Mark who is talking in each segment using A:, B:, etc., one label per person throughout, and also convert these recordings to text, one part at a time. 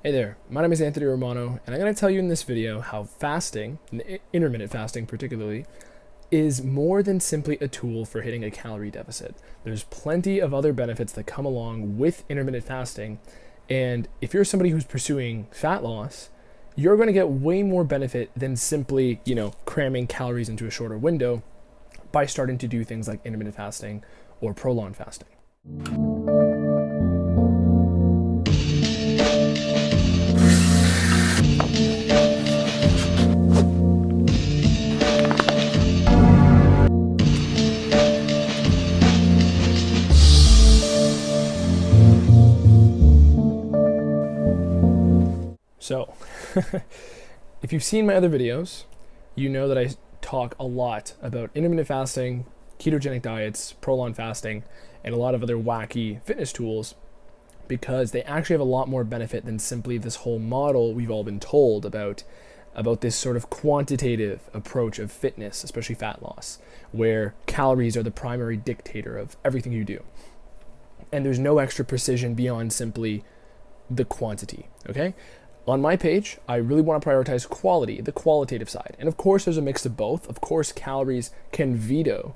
A: Hey there, my name is Anthony Romano, and I'm going to tell you in this video how fasting, intermittent fasting particularly, is more than simply a tool for hitting a calorie deficit. There's plenty of other benefits that come along with intermittent fasting, and if you're somebody who's pursuing fat loss, you're going to get way more benefit than simply, cramming calories into a shorter window by starting to do things like intermittent fasting or prolonged fasting. So, if you've seen my other videos, you know that I talk a lot about intermittent fasting, ketogenic diets, prolonged fasting, and a lot of other wacky fitness tools because they actually have a lot more benefit than simply this whole model we've all been told about this sort of quantitative approach of fitness, especially fat loss, where calories are the primary dictator of everything you do. And there's no extra precision beyond simply the quantity, okay? On my page, I really want to prioritize quality, the qualitative side. And of course, there's a mix of both. Of course, calories can veto,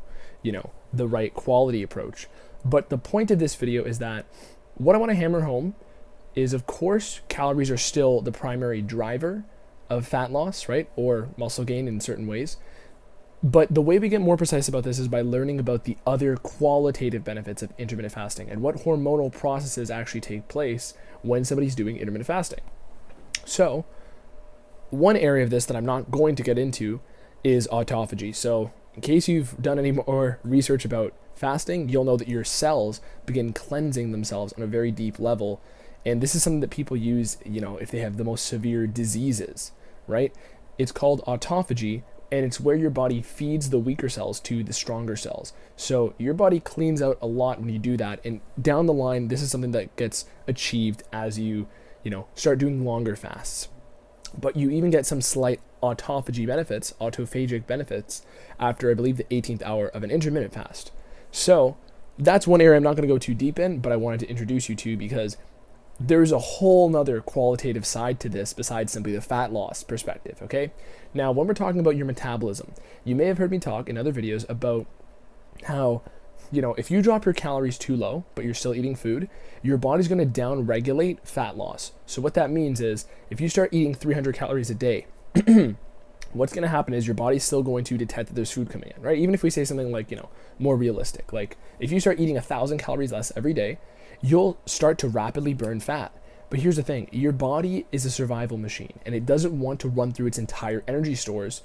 A: the right quality approach. But the point of this video is that what I want to hammer home is, of course, calories are still the primary driver of fat loss, right? Or muscle gain in certain ways. But the way we get more precise about this is by learning about the other qualitative benefits of intermittent fasting and what hormonal processes actually take place when somebody's doing intermittent fasting. So, one area of this that I'm not going to get into is autophagy. So, in case you've done any more research about fasting, you'll know that your cells begin cleansing themselves on a very deep level. And this is something that people use, if they have the most severe diseases, right? It's called autophagy, and it's where your body feeds the weaker cells to the stronger cells. So, your body cleans out a lot when you do that. And down the line, this is something that gets achieved as you start doing longer fasts. But you even get some slight autophagic benefits after, I believe, the 18th hour of an intermittent fast. So that's one area I'm not going to go too deep in, but I wanted to introduce you to because there's a whole nother qualitative side to this besides simply the fat loss perspective, okay? Now, when we're talking about your metabolism, you may have heard me talk in other videos about how if you drop your calories too low, but you're still eating food, your body's going to down-regulate fat loss. So what that means is if you start eating 300 calories a day, what's going to happen is your body's still going to detect that there's food coming in, right? Even if we say something like, more realistic, like if you start eating 1,000 calories less every day, you'll start to rapidly burn fat. But here's the thing, your body is a survival machine, and it doesn't want to run through its entire energy stores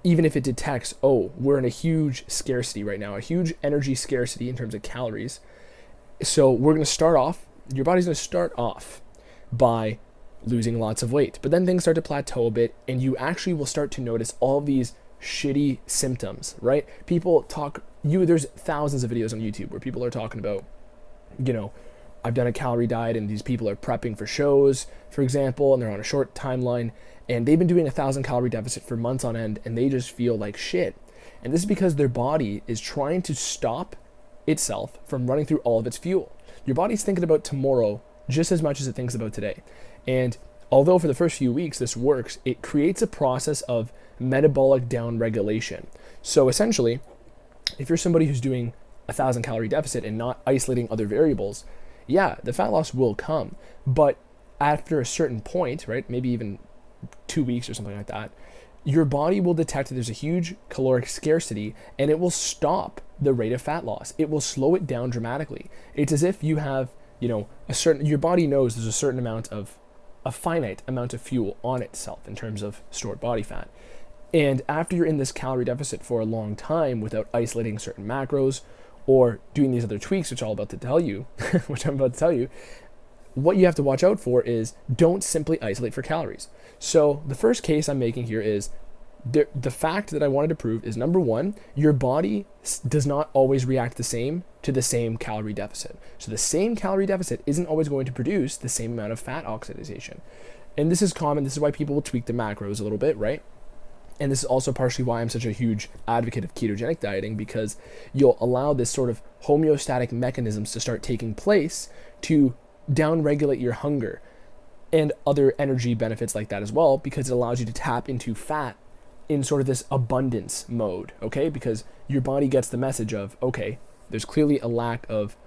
A: even if it detects, we're in a huge scarcity right now, a huge energy scarcity in terms of calories. So we're going to start off, your body's going to start off by losing lots of weight. But then things start to plateau a bit, and you actually will start to notice all of these shitty symptoms, right? There's thousands of videos on YouTube where people are talking about, I've done a calorie diet and these people are prepping for shows, for example, and they're on a short timeline, and they've been doing 1,000 calorie deficit for months on end, and they just feel like shit. And this is because their body is trying to stop itself from running through all of its fuel. Your body's thinking about tomorrow just as much as it thinks about today. And although for the first few weeks this works, it creates a process of metabolic downregulation. So essentially, if you're somebody who's doing 1,000 calorie deficit and not isolating other variables, yeah, the fat loss will come. But after a certain point, right, maybe even 2 weeks or something like that, your body will detect that there's a huge caloric scarcity, and it will stop the rate of fat loss. It will slow it down dramatically. It's as if you have, your body knows there's a finite amount of fuel on itself in terms of stored body fat. And after you're in this calorie deficit for a long time without isolating certain macros or doing these other tweaks, which I'm about to tell you, what you have to watch out for is don't simply isolate for calories. So the first case I'm making here is the fact that I wanted to prove is, number one, your body does not always react the same to the same calorie deficit. So the same calorie deficit isn't always going to produce the same amount of fat oxidation. And this is common. This is why people will tweak the macros a little bit, right? And this is also partially why I'm such a huge advocate of ketogenic dieting, because you'll allow this sort of homeostatic mechanisms to start taking place to downregulate your hunger. and other energy benefits like that as well, because it allows you to tap into fat in sort of this abundance mode, okay? Because your body gets the message of, okay, there's clearly a lack of,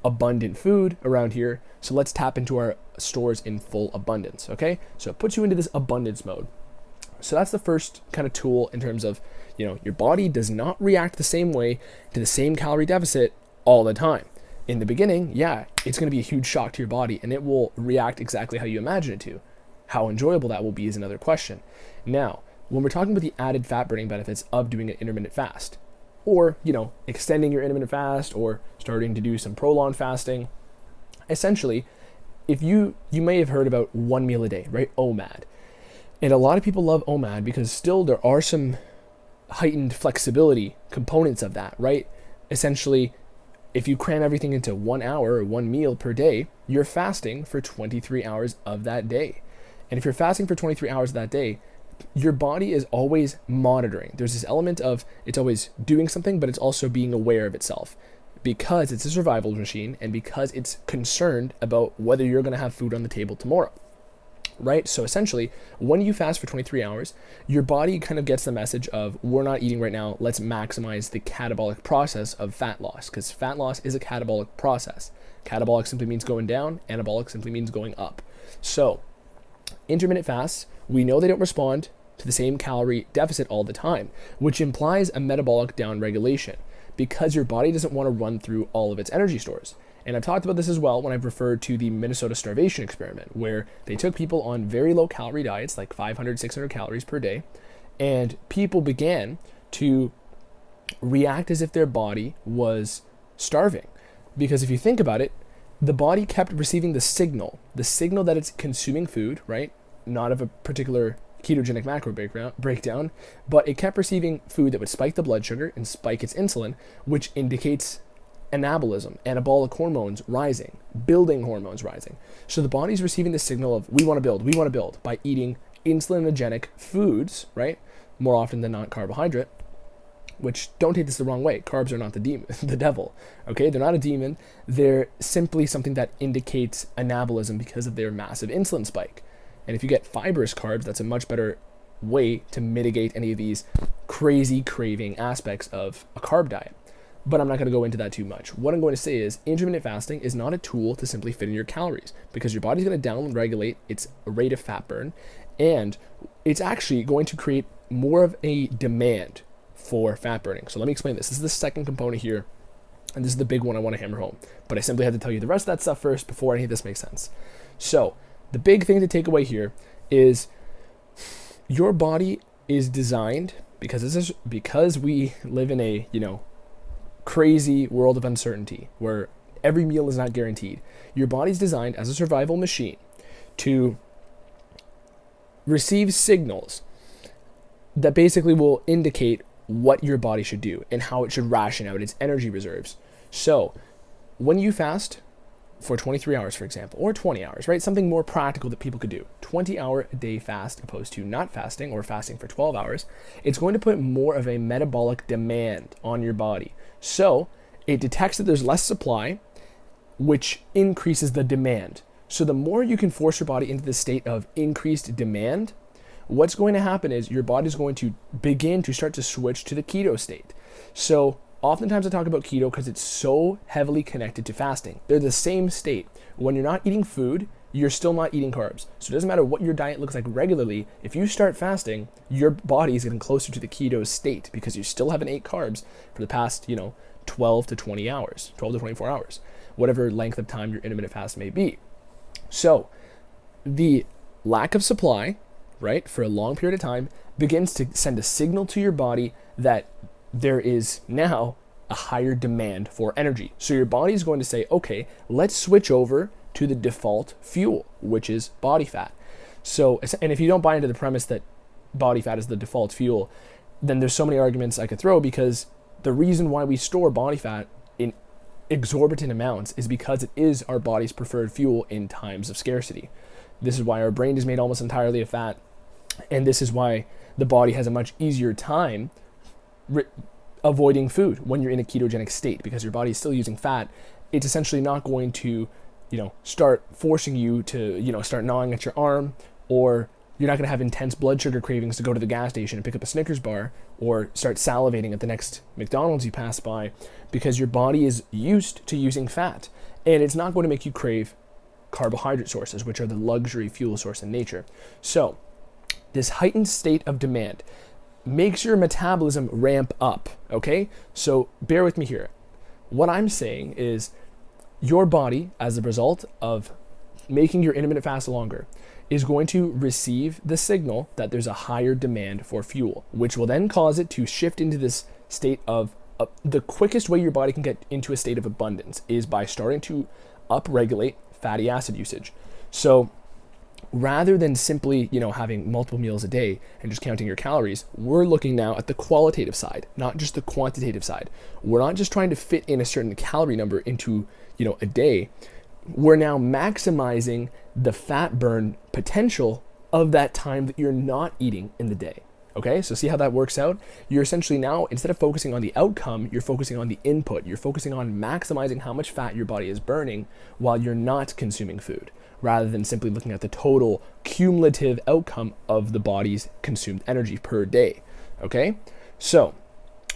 A: abundant food around here, so let's tap into our stores in full abundance, okay? So it puts you into this abundance mode. So that's the first kind of tool in terms of, your body does not react the same way to the same calorie deficit all the time. In the beginning, yeah, it's going to be a huge shock to your body, and it will react exactly how you imagine it to. How enjoyable that will be is another question. Now, when we're talking about the added fat burning benefits of doing an intermittent fast, or, extending your intermittent fast, or starting to do some prolonged fasting, essentially, if you may have heard about 1 meal a day, right? OMAD. And a lot of people love OMAD because still there are some heightened flexibility components of that, right? Essentially, if you cram everything into 1 hour or 1 meal per day, you're fasting for 23 hours of that day. And if you're fasting for 23 hours of that day, your body is always monitoring. There's this element of it's always doing something, but it's also being aware of itself because it's a survival machine and because it's concerned about whether you're going to have food on the table tomorrow, right? So essentially, when you fast for 23 hours, your body kind of gets the message of we're not eating right now. Let's maximize the catabolic process of fat loss, because fat loss is a catabolic process. Catabolic simply means going down. Anabolic simply means going up. So intermittent fasts, we know they don't respond to the same calorie deficit all the time, which implies a metabolic downregulation because your body doesn't want to run through all of its energy stores. And I've talked about this as well when I've referred to the Minnesota starvation experiment, where they took people on very low calorie diets, like 500, 600 calories per day, and people began to react as if their body was starving. Because if you think about it, the body kept receiving the signal that it's consuming food, right? Not of a particular ketogenic macro breakdown, but it kept receiving food that would spike the blood sugar and spike its insulin, which indicates anabolism, anabolic hormones rising, building hormones rising. So the body's receiving the signal of we want to build by eating insulinogenic foods, right? More often than not carbohydrate, which don't take this the wrong way. Carbs are not the demon, the devil, okay? They're not a demon. They're simply something that indicates anabolism because of their massive insulin spike. And if you get fibrous carbs, that's a much better way to mitigate any of these crazy craving aspects of a carb diet. But I'm not going to go into that too much. What I'm going to say is intermittent fasting is not a tool to simply fit in your calories, because your body's going to down-regulate its rate of fat burn, and it's actually going to create more of a demand for fat burning. So let me explain this. This is the second component here, and this is the big one I want to hammer home. But I simply had to tell you the rest of that stuff first before any of this makes sense. So the big thing to take away here is your body is designed, because we live in a, crazy world of uncertainty where every meal is not guaranteed. Your body's designed as a survival machine to receive signals that basically will indicate what your body should do and how it should ration out its energy reserves. So when you fast for 23 hours, for example, or 20 hours, right? Something more practical that people could do. 20-hour a day fast opposed to not fasting or fasting for 12 hours. It's going to put more of a metabolic demand on your body. So it detects that there's less supply, which increases the demand. So the more you can force your body into the state of increased demand, what's going to happen is your body's going to begin to start to switch to the keto state. So oftentimes I talk about keto because it's so heavily connected to fasting. They're the same state. When you're not eating food, you're still not eating carbs. So it doesn't matter what your diet looks like regularly. If you start fasting, your body is getting closer to the keto state because you still haven't ate carbs for the past, 12 to 20 hours, 12 to 24 hours, whatever length of time your intermittent fast may be. So the lack of supply, right, for a long period of time begins to send a signal to your body that there is now a higher demand for energy. So your body is going to say, okay, let's switch over to the default fuel, which is body fat. So, and if you don't buy into the premise that body fat is the default fuel, then there's so many arguments I could throw, because the reason why we store body fat in exorbitant amounts is because it is our body's preferred fuel in times of scarcity. This is why our brain is made almost entirely of fat, and this is why the body has a much easier time avoiding food when you're in a ketogenic state, because your body is still using fat. It's essentially not going to start forcing you to, start gnawing at your arm, or you're not going to have intense blood sugar cravings to go to the gas station and pick up a Snickers bar, or start salivating at the next McDonald's you pass by, because your body is used to using fat. And it's not going to make you crave carbohydrate sources, which are the luxury fuel source in nature. So this heightened state of demand makes your metabolism ramp up, okay? So bear with me here. What I'm saying is your body, as a result of making your intermittent fast longer, is going to receive the signal that there's a higher demand for fuel, which will then cause it to shift into this state of the quickest way your body can get into a state of abundance is by starting to upregulate fatty acid usage. So rather than simply, having multiple meals a day and just counting your calories, we're looking now at the qualitative side, not just the quantitative side. We're not just trying to fit in a certain calorie number into, a day. We're now maximizing the fat burn potential of that time that you're not eating in the day. Okay, so see how that works out? You're essentially now, instead of focusing on the outcome, you're focusing on the input. You're focusing on maximizing how much fat your body is burning while you're not consuming food, rather than simply looking at the total cumulative outcome of the body's consumed energy per day. Okay, so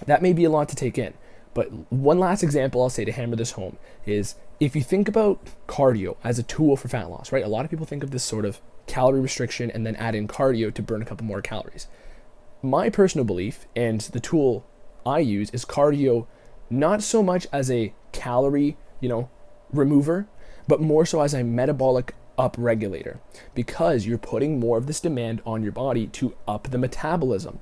A: that may be a lot to take in, but one last example I'll say to hammer this home is, if you think about cardio as a tool for fat loss, right? A lot of people think of this sort of calorie restriction and then add in cardio to burn a couple more calories. My personal belief, and the tool I use, is cardio not so much as a calorie, remover, but more so as a metabolic upregulator, because you're putting more of this demand on your body to up the metabolism.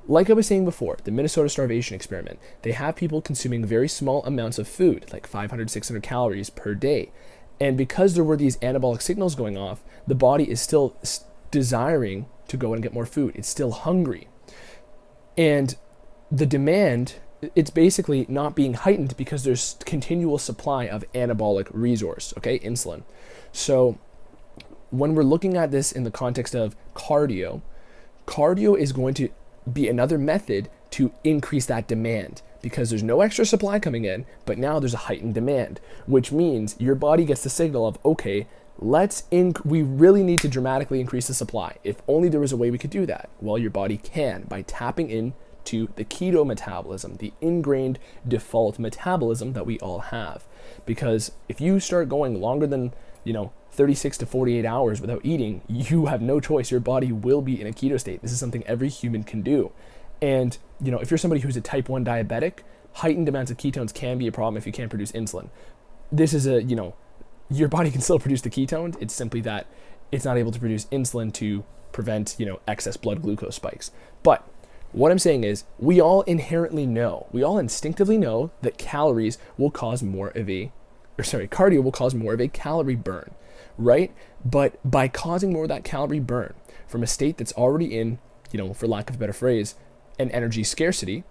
A: Like I was saying before, the Minnesota starvation experiment, they have people consuming very small amounts of food, like 500, 600 calories per day. And because there were these anabolic signals going off, the body is still desiring to go and get more food. It's still hungry. And the demand, it's basically not being heightened because there's continual supply of anabolic resource, okay, insulin. So when we're looking at this in the context of cardio is going to be another method to increase that demand, because there's no extra supply coming in, but now there's a heightened demand, which means your body gets the signal of, okay, we really need to dramatically increase the supply. If only there was a way we could do that. Well, your body can, by tapping into the keto metabolism, the ingrained default metabolism that we all have. Because if you start going longer than, 36 to 48 hours without eating, you have no choice. Your body will be in a keto state. This is something every human can do. And, if you're somebody who's a type 1 diabetic, heightened amounts of ketones can be a problem if you can't produce insulin. This is your body can still produce the ketones. It's simply that it's not able to produce insulin to prevent, excess blood glucose spikes. But what I'm saying is, we all instinctively know that cardio will cause more of a calorie burn, right? But by causing more of that calorie burn from a state that's already in, for lack of a better phrase, an energy scarcity,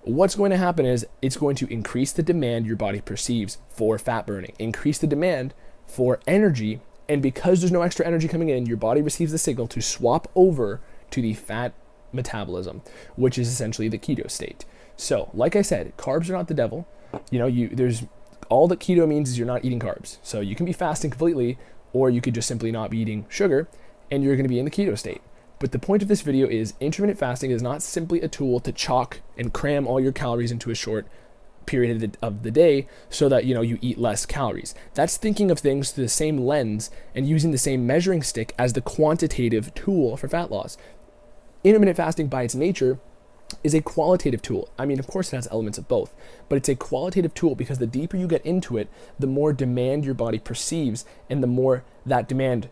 A: what's going to happen is it's going to increase the demand your body perceives for fat burning, increase the demand for energy, and because there's no extra energy coming in, your body receives the signal to swap over to the fat metabolism, which is essentially the keto state. So, like I said, carbs are not the devil. There's all that keto means is you're not eating carbs. So you can be fasting completely, or you could just simply not be eating sugar, and you're going to be in the keto state. But the point of this video is, intermittent fasting is not simply a tool to chalk and cram all your calories into a short period of the day so that, you eat less calories. That's thinking of things through the same lens and using the same measuring stick as the quantitative tool for fat loss. Intermittent fasting by its nature is a qualitative tool. I mean, of course it has elements of both, but it's a qualitative tool because the deeper you get into it, the more demand your body perceives, and the more that demand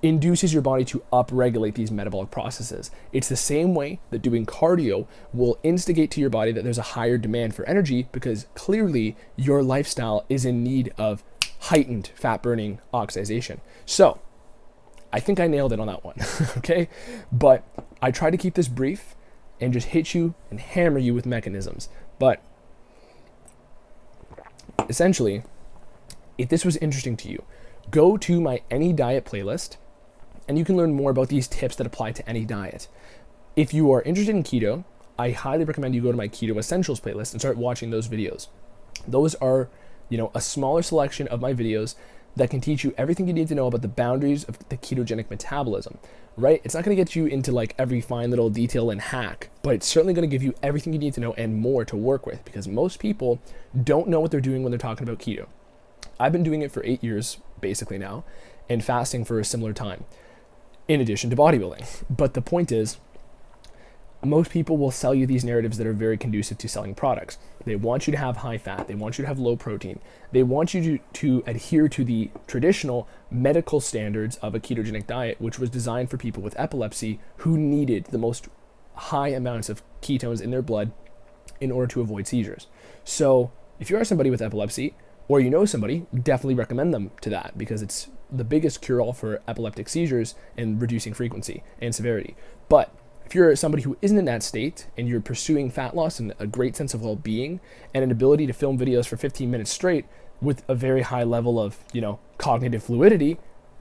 A: induces your body to upregulate these metabolic processes. It's the same way that doing cardio will instigate to your body that there's a higher demand for energy, because clearly your lifestyle is in need of heightened fat burning oxidation. So I think I nailed it on that one, okay? But I try to keep this brief and just hit you and hammer you with mechanisms. But essentially, if this was interesting to you, go to my Any Diet playlist, and you can learn more about these tips that apply to any diet. If you are interested in keto, I highly recommend you go to my Keto Essentials playlist and start watching those videos. Those are, a smaller selection of my videos that can teach you everything you need to know about the boundaries of the ketogenic metabolism, right? It's not going to get you into like every fine little detail and hack, but it's certainly going to give you everything you need to know and more to work with, because most people don't know what they're doing when they're talking about keto. I've been doing it for 8 years basically now, and fasting for a similar time, in addition to bodybuilding. But the point is, most people will sell you these narratives that are very conducive to selling products. They want you to have high fat. They want you to have low protein. They want you to adhere to the traditional medical standards of a ketogenic diet, which was designed for people with epilepsy who needed the most high amounts of ketones in their blood in order to avoid seizures. So if you are somebody with epilepsy, or you know somebody, definitely recommend them to that, because it's the biggest cure-all for epileptic seizures and reducing frequency and severity. But if you're somebody who isn't in that state and you're pursuing fat loss and a great sense of well-being and an ability to film videos for 15 minutes straight with a very high level of, cognitive fluidity,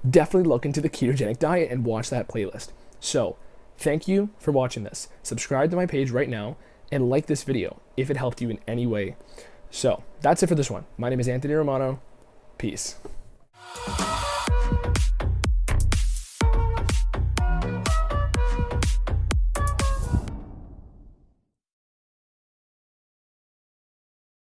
A: definitely look into the ketogenic diet and watch that playlist. So, thank you for watching this. Subscribe to my page right now and like this video if it helped you in any way. So, that's it for this one. My name is Anthony Romano. Peace.